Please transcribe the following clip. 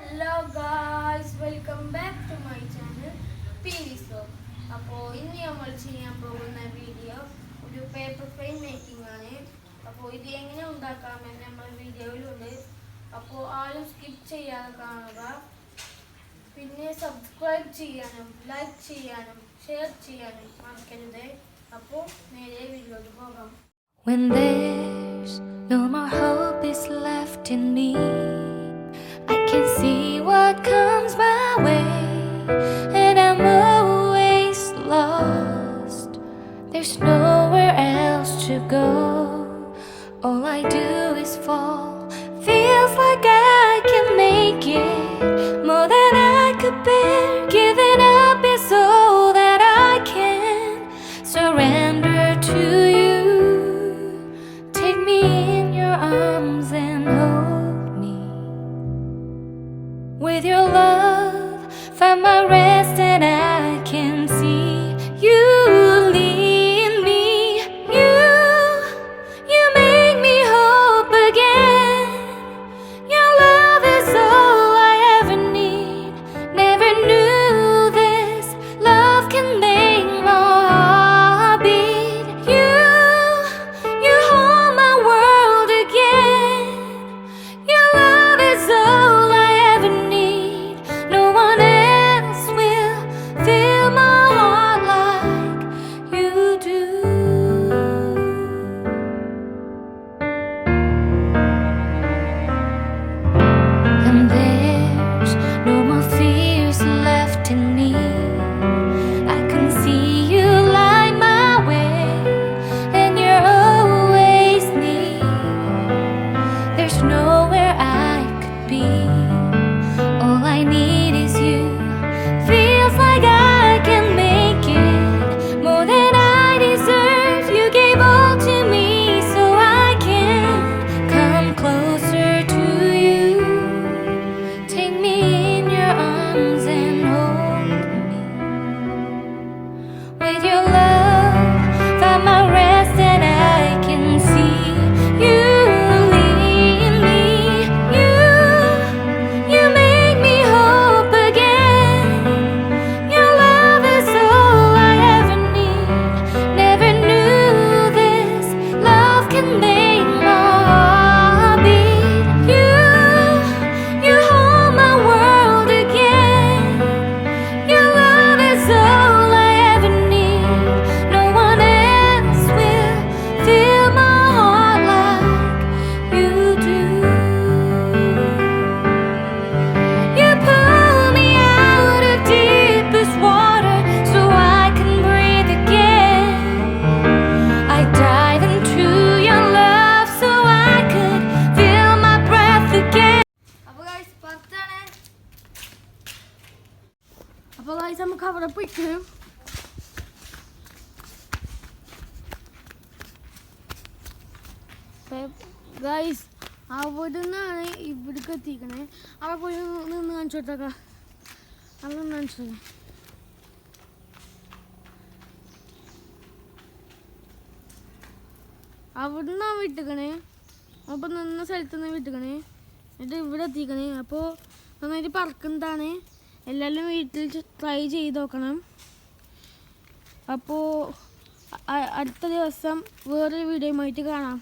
Hello guys, welcome back to my channel PVSO. അപ്പോൾ ഇന്ന് നമ്മൾ ചെയ്യാൻ പോകുന്ന വീഡിയോ ഒരു പേപ്പർ ഫ്രെയിം മേക്കിംഗ് ആണ്. അപ്പോൾ ഇത് എങ്ങനെ ഉണ്ടാക്കാമെന്ന് നമ്മൾ വീഡിയോയിലുണ്ട്. അപ്പോൾ ആരും സ്കിപ്പ് ചെയ്യാതെ കാണുക. പിന്നെ സബ്സ്ക്രൈബ് ചെയ്യാനും ലൈക്ക് ചെയ്യാനും ഷെയർ ചെയ്യാനും മറക്കരുത്. അപ്പോൾ നേരെ വീഡിയോയിലേക്ക് പോകാം. When there's no more hope is left in me, I can see what comes my way, and I'm always lost. There's nowhere else to go. All I do is fall. Feels like I can make it more than I could bear. Giving up is all that I can surrender to you. Take me in your arms and hold me. With your love, find my rest and I can see you lead me. You make me hope again. Your love is all I ever need. Never knew this love can make my heart beat. You hold my world again. Your love is all I ever need. No one else will fill my heart like you do. And there's no more fears left in me. I can see you light my way, and you're always near. There's nowhere I could be. All I need is you. Feels like I can make it more than I deserve. You gave all to me so I can come closer to you. Take me in your arms and hold me. With your love, find my rest and I can see you lead me. You make me hope again. Your love is all I ever need. Never knew this love can make my heart beat. You hold my world again. Your love is all I ever need. No one else will fill my heart like you do. You pull me out of deepest water so I can breathe again. I dive into your love so I could feel my breath again. അപ്പോൾ guys പത്താണ്. അപ്പോൾ guys നമുക്ക് അവിടെ പോയിട്ട് guys അവിടെ നിന്നാണ് ഇവിടേക്ക് എത്തിക്കണേ. അവിടെ പോയി നിന്ന് കാണിച്ചു കൊടുത്തേക്കാം. അവിടെ നിന്ന് കാണിച്ചു അവിടെ നിന്നാണ് വിട്ടുക്കണേ. അപ്പോൾ നിന്ന സ്ഥലത്ത് നിന്ന് വിട്ടുക്കണേ. എന്നിട്ട് ഇവിടെ എത്തിക്കണേ. അപ്പോൾ നന്നായിട്ട് പറക്കുന്നതാണ്. എല്ലാവരും വീട്ടിൽ ട്രൈ ചെയ്ത് നോക്കണം. അപ്പോൾ അടുത്ത ദിവസം വേറൊരു വീഡിയോയുമായിട്ട് കാണാം.